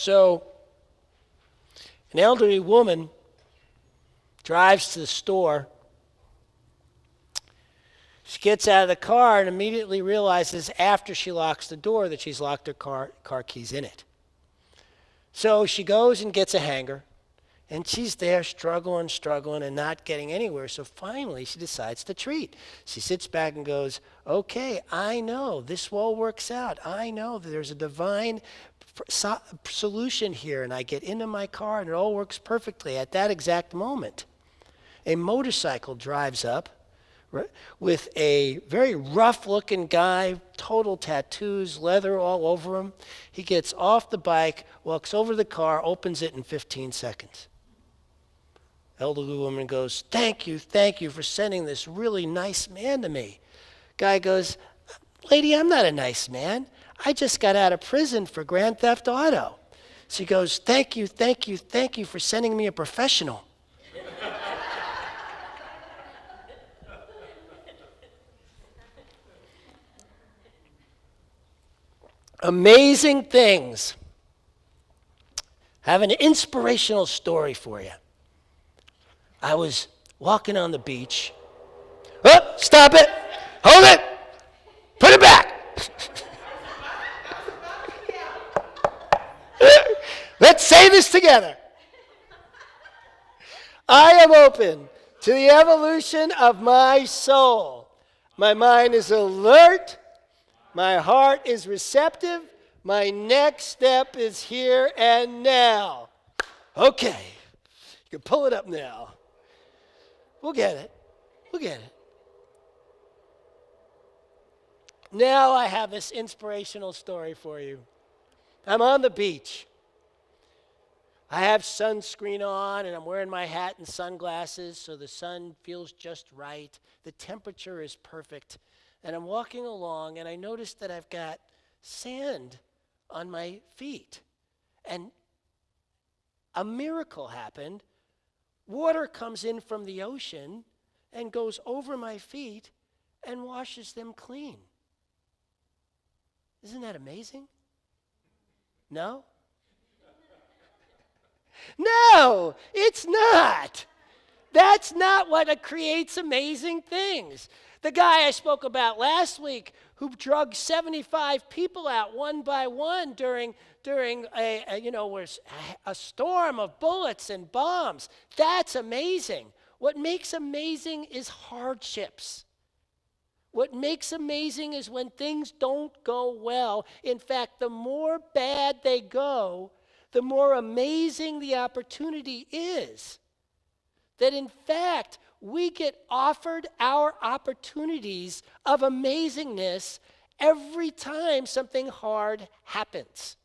So, an elderly woman drives to the store. She gets out of the car and immediately realizes after she locks the door that she's locked her car keys in it. So she goes and gets a hanger, and she's there struggling and not getting anywhere. So finally she decides to treat. She sits back and goes, okay, I know this all works out. I know that there's a divine solution here, and I get into my car and it all works perfectly. At that exact moment, a motorcycle drives up with a very rough-looking guy, total tattoos, leather all over him. He gets off the bike, walks over to the car, opens it in 15 seconds. Elderly woman goes, thank you for sending this really nice man to me. Guy goes, lady, I'm not a nice man. I just got out of prison for Grand Theft Auto. She goes, thank you for sending me a professional. Amazing things. I have an inspirational story for you. I was walking on the beach. Oh, stop it. Hold it. Put it back. Let's say this together. I am open to the evolution of my soul. My mind is alert. My heart is receptive. My next step is here and now. Okay. You can pull it up now. We'll get it. Now I have this inspirational story for you. I'm on the beach. I have sunscreen on, and I'm wearing my hat and sunglasses, so the sun feels just right. The temperature is perfect. And I'm walking along, and I notice that I've got sand on my feet. And a miracle happened. Water comes in from the ocean and goes over my feet and washes them clean. Isn't that amazing? No? No, it's not. That's not what creates amazing things. The guy I spoke about last week who drugged 75 people out one by one during a storm of bullets and bombs. That's amazing. What makes amazing is hardships. What makes amazing is when things don't go well. In fact, the more bad they go, the more amazing the opportunity is. That in fact, we get offered our opportunities of amazingness every time something hard happens.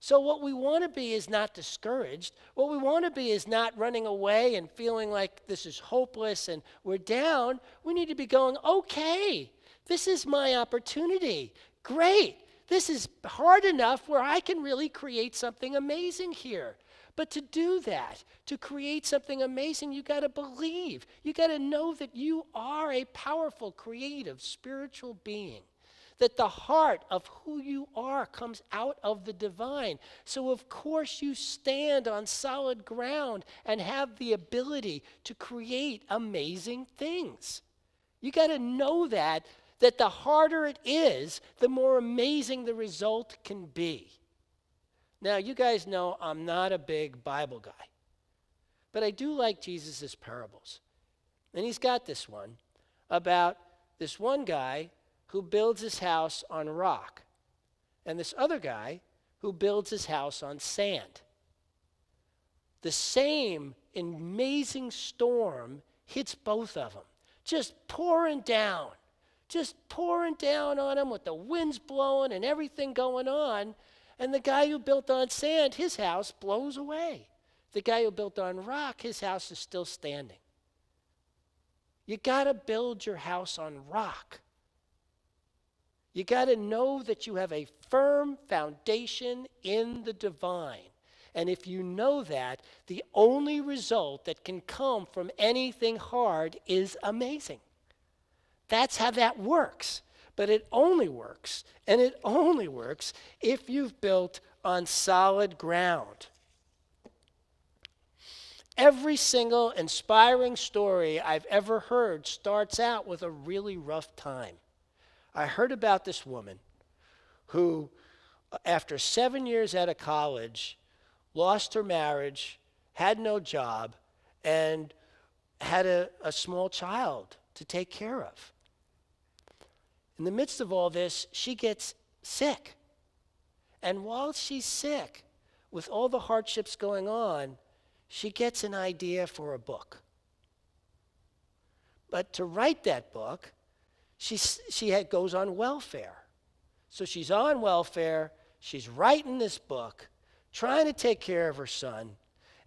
So what we want to be is not discouraged. What we want to be is not running away and feeling like this is hopeless and we're down. We need to be going, okay, this is my opportunity. Great. This is hard enough where I can really create something amazing here. But to do that, to create something amazing, you got to believe. You got to know that you are a powerful, creative, spiritual being. That the heart of who you are comes out of the divine. So of course you stand on solid ground and have the ability to create amazing things. You got to know that the harder it is, the more amazing the result can be. Now, you guys know I'm not a big Bible guy, but I do like Jesus' parables. And he's got this one about this one guy who builds his house on rock, and this other guy who builds his house on sand. The same amazing storm hits both of them, just pouring down on them with the winds blowing and everything going on. And the guy who built on sand, his house blows away. The guy who built on rock, his house is still standing. You got to build your house on rock. You got to know that you have a firm foundation in the divine. And if you know that, the only result that can come from anything hard is amazing. That's how that works. But it only works, and it only works if you've built on solid ground. Every single inspiring story I've ever heard starts out with a really rough time. I heard about this woman who, after 7 years out of college, lost her marriage, had no job, and had a small child to take care of. In the midst of all this, she gets sick. And while she's sick, with all the hardships going on, she gets an idea for a book. But to write that book, she goes on welfare. So she's on welfare, she's writing this book, trying to take care of her son,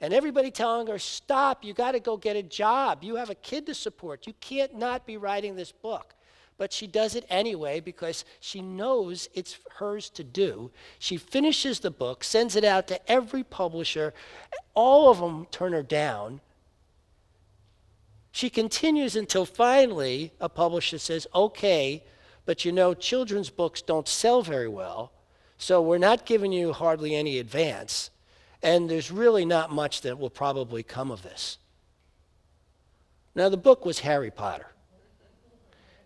and everybody telling her, stop, you got to go get a job. You have a kid to support. You can't not be writing this book. But she does it anyway because she knows it's hers to do. She finishes the book, sends it out to every publisher. All of them turn her down. She continues until finally a publisher says, okay, but you know, children's books don't sell very well, so we're not giving you hardly any advance, and there's really not much that will probably come of this. Now, the book was Harry Potter.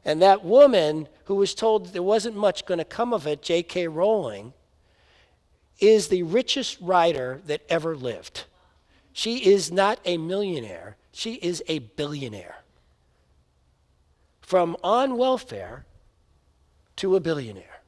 And that woman who was told there wasn't much going to come of it, J.K. Rowling, is the richest writer that ever lived. She is not a millionaire. She is a billionaire. From on welfare to a billionaire.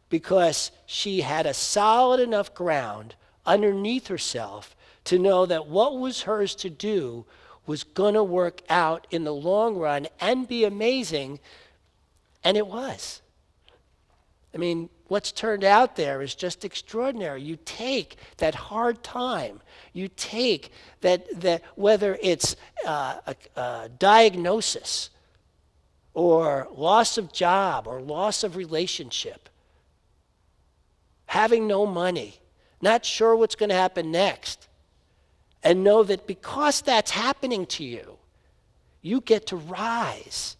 Because she had a solid enough ground underneath herself to know that what was hers to do was going to work out in the long run and be amazing, and it was. I mean, what's turned out there is just extraordinary. You take that hard time, you take that whether it's a diagnosis or loss of job or loss of relationship, having no money, not sure what's going to happen next, and know that because that's happening to you, you get to rise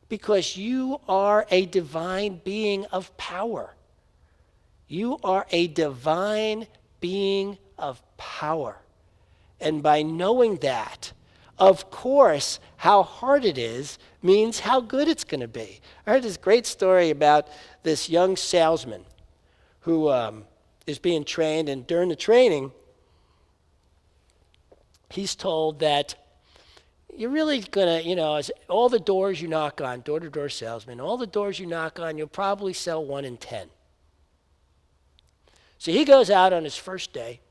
because you are a divine being of power. You are a divine being of power. And by knowing that, of course, how hard it is means how good it's going to be. I heard this great story about this young salesman who is being trained, and during the training, he's told that you're really going to, as all the doors you knock on, door-to-door salesman, all the doors you knock on, you'll probably sell 1 in 10. So he goes out on his first day,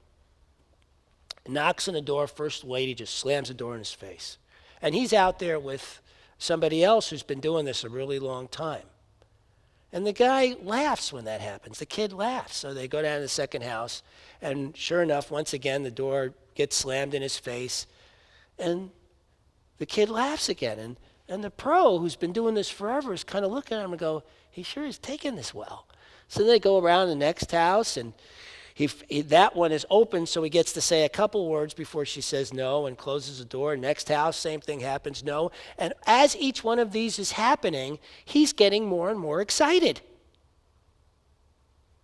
knocks on the door, first lady just slams the door in his face. And he's out there with somebody else who's been doing this a really long time. And the guy laughs when that happens. The kid laughs. So they go down to the second house, and sure enough, once again, the door gets slammed in his face, and the kid laughs again. And the pro, who's been doing this forever, is kind of looking at him and go, he sure is taking this well. So they go around the next house, and that one is open, so he gets to say a couple words before she says no and closes the door. Next house, same thing happens, no. And as each one of these is happening, he's getting more and more excited.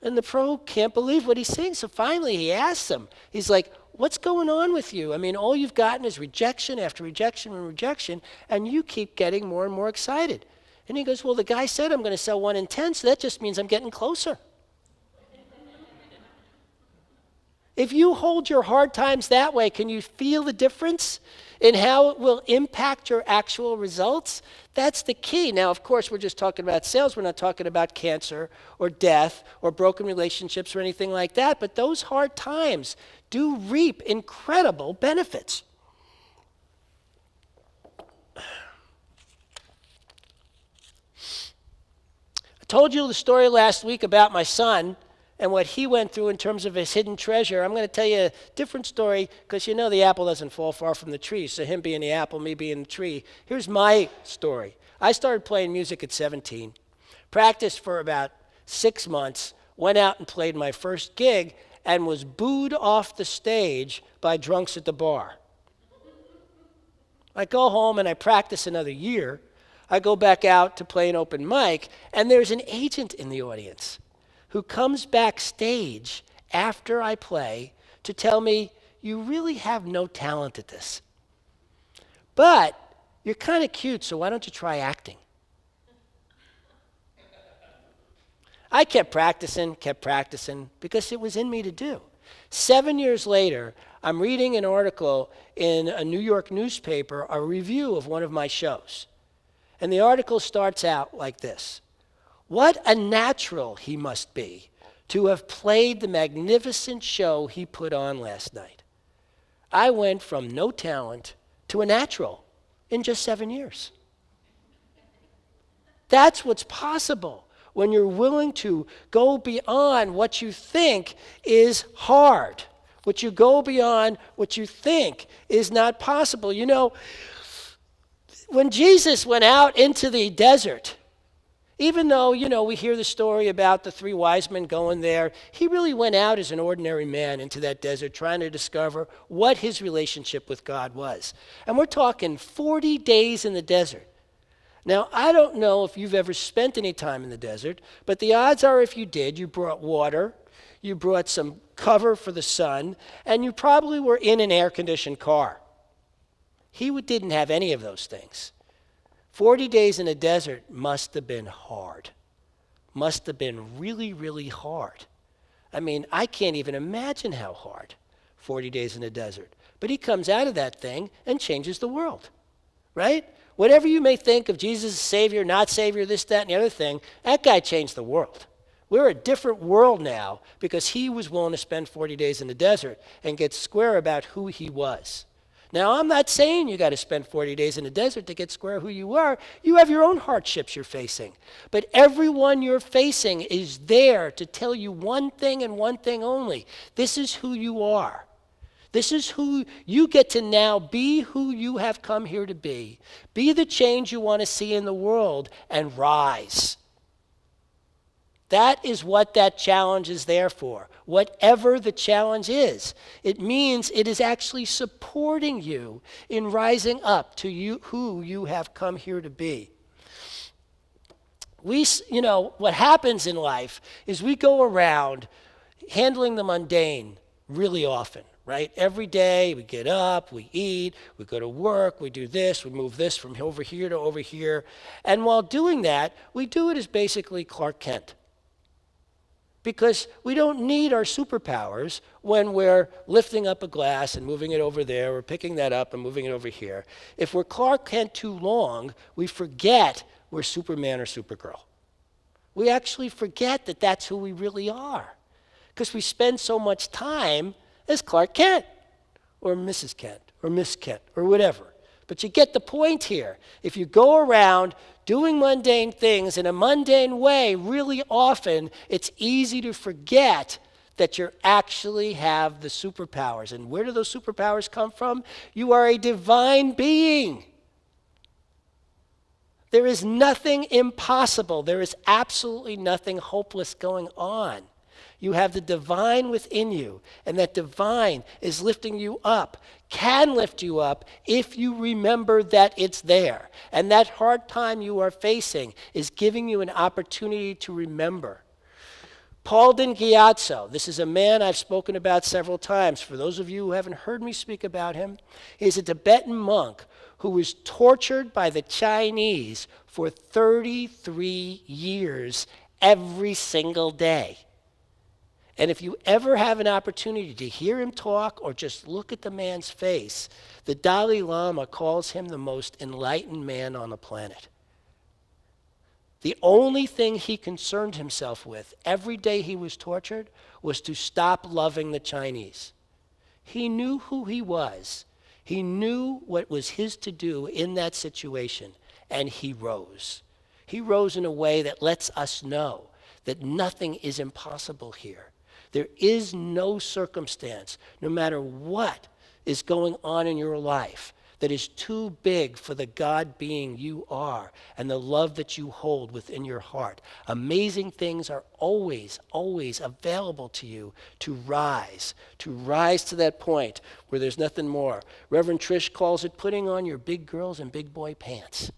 And the pro can't believe what he's seeing, so finally he asks him, he's like, what's going on with you? I mean, all you've gotten is rejection after rejection and rejection, and you keep getting more and more excited. And he goes, well, the guy said I'm going to sell 1 in 10, so that just means I'm getting closer. If you hold your hard times that way, can you feel the difference in how it will impact your actual results? That's the key. Now, of course, we're just talking about sales. We're not talking about cancer or death or broken relationships or anything like that. But those hard times do reap incredible benefits. I told you the story last week about my son and what he went through in terms of his hidden treasure. I'm going to tell you a different story because you know the apple doesn't fall far from the tree. So him being the apple, me being the tree. Here's my story. I started playing music at 17, practiced for about 6 months, went out and played my first gig, and was booed off the stage by drunks at the bar. I go home and I practice another year. I go back out to play an open mic, and there's an agent in the audience. who comes backstage after I play to tell me, you really have no talent at this. But you're kind of cute, so why don't you try acting? I kept practicing, because it was in me to do. 7 years later, I'm reading an article in a New York newspaper, a review of one of my shows. And the article starts out like this: "What a natural he must be to have played the magnificent show he put on last night." I went from no talent to a natural in just 7 years. That's what's possible when you're willing to go beyond what you think is hard, when you go beyond what you think is not possible. You know, when Jesus went out into the desert, even though, we hear the story about the 3 wise men going there, he really went out as an ordinary man into that desert trying to discover what his relationship with God was. And we're talking 40 days in the desert. Now, I don't know if you've ever spent any time in the desert, but the odds are if you did, you brought water, you brought some cover for the sun, and you probably were in an air-conditioned car. He didn't have any of those things. 40 days in a desert must have been hard. Must have been really, really hard. I mean, I can't even imagine how hard 40 days in a desert. But he comes out of that thing and changes the world, right? Whatever you may think of Jesus as Savior, not Savior, this, that, and the other thing, that guy changed the world. We're a different world now because he was willing to spend 40 days in the desert and get square about who he was. Now, I'm not saying you got to spend 40 days in the desert to get square who you are. You have your own hardships you're facing. But everyone you're facing is there to tell you one thing and one thing only. This is who you are. This is who you get to now be, who you have come here to be. Be the change you want to see in the world and rise. That is what that challenge is there for. Whatever the challenge is, it means it is actually supporting you in rising up to you, who you have come here to be. What happens in life is we go around handling the mundane really often. Right? Every day we get up, we eat, we go to work, we do this, we move this from over here to over here. And while doing that, we do it as basically Clark Kent. Because we don't need our superpowers when we're lifting up a glass and moving it over there, or picking that up and moving it over here. If we're Clark Kent too long, we forget we're Superman or Supergirl. We actually forget that that's who we really are. Because we spend so much time as Clark Kent, or Mrs. Kent, or Miss Kent, or whatever. But you get the point here. If you go around doing mundane things in a mundane way really often, it's easy to forget that you actually have the superpowers. And where do those superpowers come from? You are a divine being. There is nothing impossible. There is absolutely nothing hopeless going on. You have the divine within you, and that divine is lifting you up, can lift you up if you remember that it's there. And that hard time you are facing is giving you an opportunity to remember. Paul Dingiazzo, this is a man I've spoken about several times. For those of you who haven't heard me speak about him, he's a Tibetan monk who was tortured by the Chinese for 33 years every single day. And if you ever have an opportunity to hear him talk or just look at the man's face, the Dalai Lama calls him the most enlightened man on the planet. The only thing he concerned himself with every day he was tortured was to stop loving the Chinese. He knew who he was. He knew what was his to do in that situation, and he rose. He rose in a way that lets us know that nothing is impossible here. There is no circumstance, no matter what is going on in your life, that is too big for the God being you are and the love that you hold within your heart. Amazing things are always, always available to you to rise to that point where there's nothing more. Reverend Trish calls it putting on your big girls and big boy pants.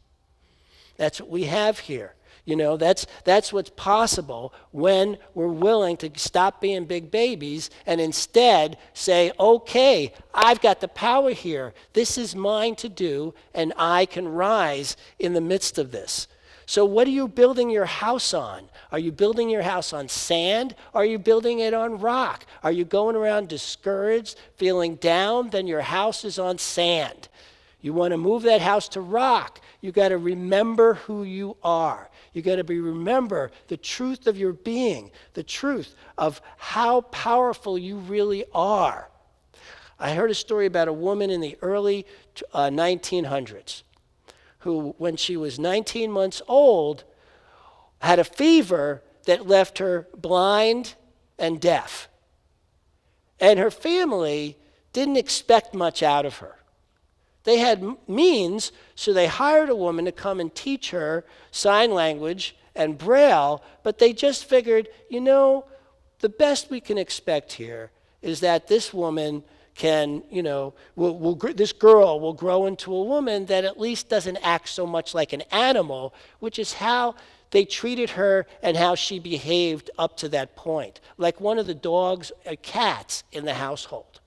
That's what we have here. That's what's possible when we're willing to stop being big babies and instead say, okay, I've got the power here. This is mine to do, and I can rise in the midst of this. So what are you building your house on? Are you building your house on sand? Or are you building it on rock? Are you going around discouraged, feeling down? Then your house is on sand. You want to move that house to rock. You got to remember who you are. You got to remember the truth of your being, the truth of how powerful you really are. I heard a story about a woman in the early 1900s who, when she was 19 months old, had a fever that left her blind and deaf. And her family didn't expect much out of her. They had means, so they hired a woman to come and teach her sign language and Braille, but they just figured, the best we can expect here is that this woman can, this girl will grow into a woman that at least doesn't act so much like an animal, which is how they treated her and how she behaved up to that point, like one of the dogs or cats in the household.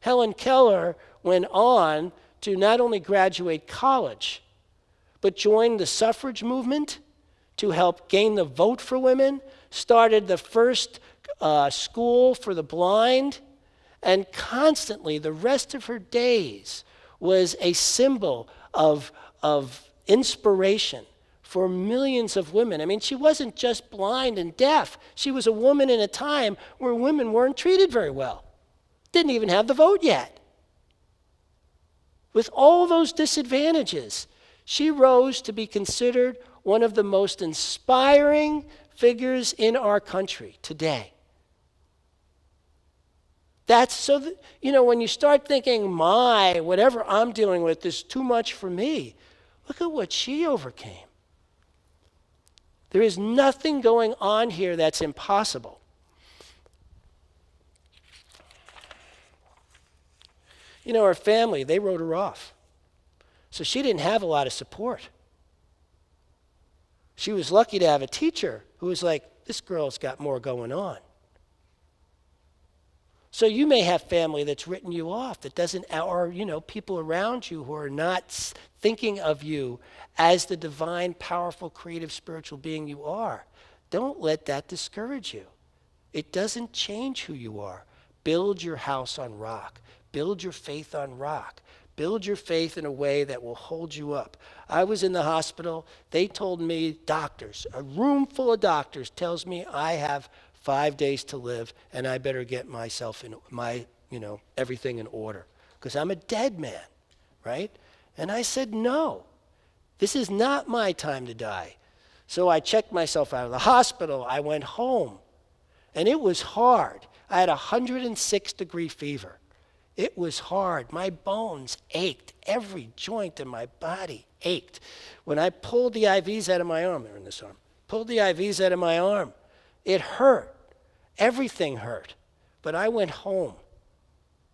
Helen Keller went on to not only graduate college, but joined the suffrage movement to help gain the vote for women, started the first school for the blind, and constantly the rest of her days was a symbol of inspiration for millions of women. I mean, she wasn't just blind and deaf. She was a woman in a time where women weren't treated very well. Didn't even have the vote yet. With all those disadvantages, she rose to be considered one of the most inspiring figures in our country today. That's so that, when you start thinking, whatever I'm dealing with is too much for me, look at what she overcame. There is nothing going on here that's impossible. Her family, they wrote her off. So she didn't have a lot of support. She was lucky to have a teacher who was like, this girl's got more going on. So you may have family that's written you off, that doesn't, or people around you who are not thinking of you as the divine, powerful, creative, spiritual being you are. Don't let that discourage you. It doesn't change who you are. Build your house on rock. Build your faith on rock. Build your faith in a way that will hold you up. I was in the hospital. They told me, doctors, a room full of doctors tells me I have 5 days to live and I better get myself in everything in order because I'm a dead man, right? And I said, no, this is not my time to die. So I checked myself out of the hospital. I went home and it was hard. I had 106-degree fever. It was hard. My bones ached. Every joint in my body ached. When I pulled the IVs out of my arm, they're in this arm, pulled the IVs out of my arm, it hurt. Everything hurt. But I went home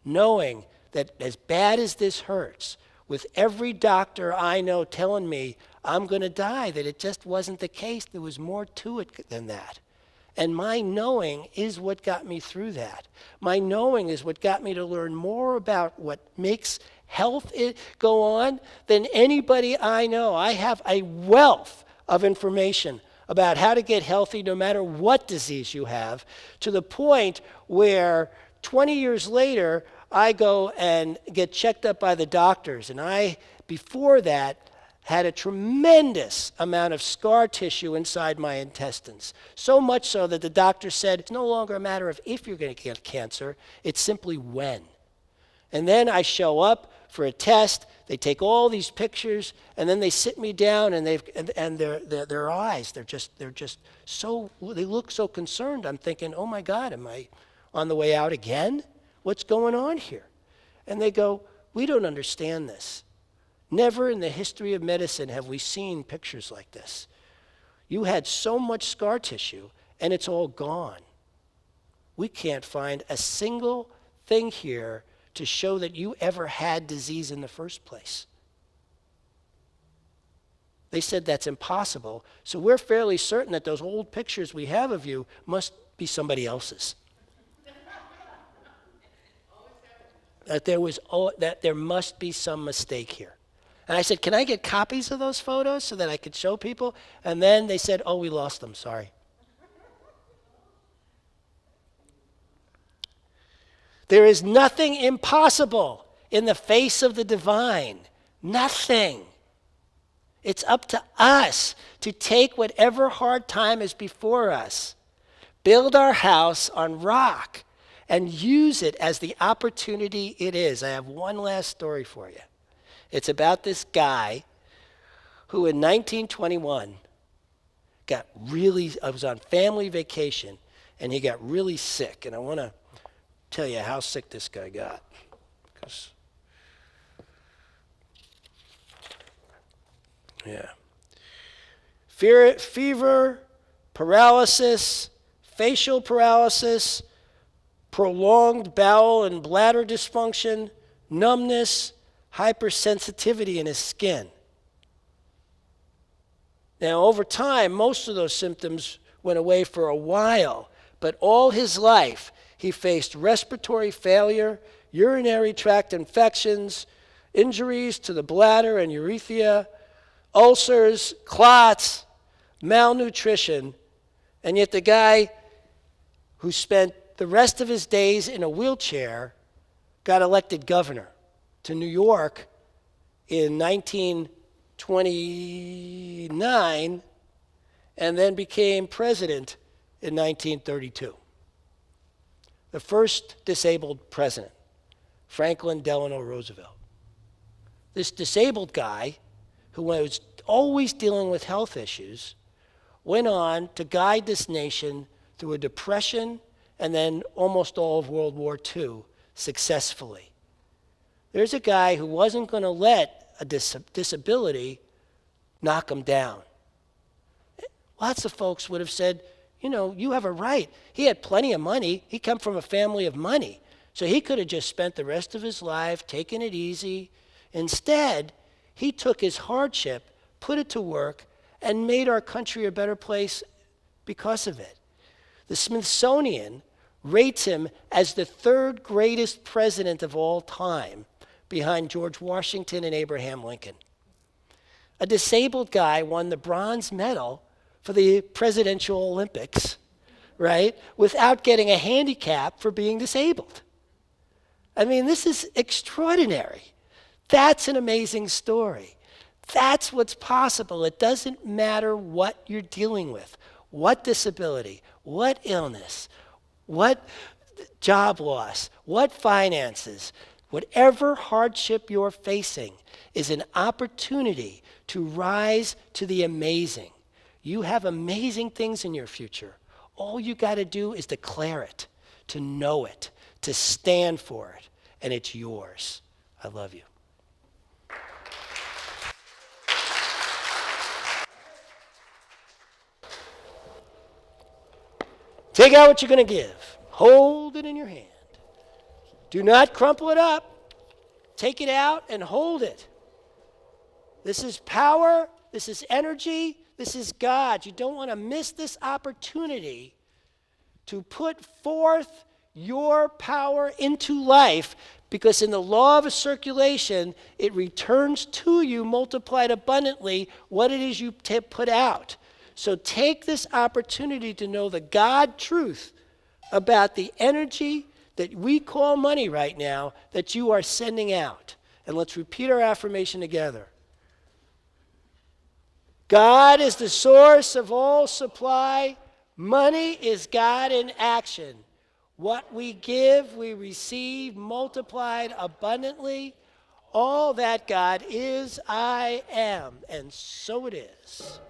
knowing that as bad as this hurts, with every doctor I know telling me I'm going to die, that it just wasn't the case. There was more to it than that. And my knowing is what got me through that. My knowing is what got me to learn more about what makes health go on than anybody I know. I have a wealth of information about how to get healthy no matter what disease you have, to the point where 20 years later, I go and get checked up by the doctors. And I, before that, had a tremendous amount of scar tissue inside my intestines. So much so that the doctor said, it's no longer a matter of if you're going to get cancer, it's simply when. And then I show up for a test, they take all these pictures, and then they sit me down and their eyes, they're just so, they look so concerned. I'm thinking, oh my God, am I on the way out again? What's going on here? And they go, we don't understand this. Never in the history of medicine have we seen pictures like this. You had so much scar tissue, and it's all gone. We can't find a single thing here to show that you ever had disease in the first place. They said that's impossible. So we're fairly certain that those old pictures we have of you must be somebody else's. That there must be some mistake here. And I said, can I get copies of those photos so that I could show people? And then they said, oh, we lost them, sorry. There is nothing impossible in the face of the divine. Nothing. It's up to us to take whatever hard time is before us, build our house on rock, and use it as the opportunity it is. I have one last story for you. It's about this guy who in 1921 I was on family vacation, and he got really sick. And I want to tell you how sick this guy got. Fever, paralysis, facial paralysis, prolonged bowel and bladder dysfunction, numbness, hypersensitivity in his skin. Now, over time, most of those symptoms went away for a while, but all his life, he faced respiratory failure, urinary tract infections, injuries to the bladder and urethra, ulcers, clots, malnutrition, and yet the guy who spent the rest of his days in a wheelchair got elected governor to New York in 1929 and then became president in 1932. The first disabled president, Franklin Delano Roosevelt. This disabled guy, who was always dealing with health issues, went on to guide this nation through a depression and then almost all of World War II successfully. There's a guy who wasn't going to let a disability knock him down. Lots of folks would have said, you have a right. He had plenty of money. He came from a family of money. So he could have just spent the rest of his life taking it easy. Instead, he took his hardship, put it to work, and made our country a better place because of it. The Smithsonian rates him as the third greatest president of all time, behind George Washington and Abraham Lincoln. A disabled guy won the bronze medal for the Presidential Olympics, right, without getting a handicap for being disabled. I mean, this is extraordinary. That's an amazing story. That's what's possible. It doesn't matter what you're dealing with, what disability, what illness, what job loss, what finances, whatever hardship you're facing is an opportunity to rise to the amazing. You have amazing things in your future. All you got to do is declare it, to know it, to stand for it, and it's yours. I love you. Take out what you're going to give. Hold it in your hand. Do not crumple it up. Take it out and hold it. This is power. This is energy. This is God. You don't want to miss this opportunity to put forth your power into life, because in the law of circulation, it returns to you multiplied abundantly what it is you put out. So take this opportunity to know the God truth about the energy that we call money right now that you are sending out. And let's repeat our affirmation together. God is the source of all supply. Money is God in action. What we give, we receive multiplied abundantly. All that God is, I am. And so it is.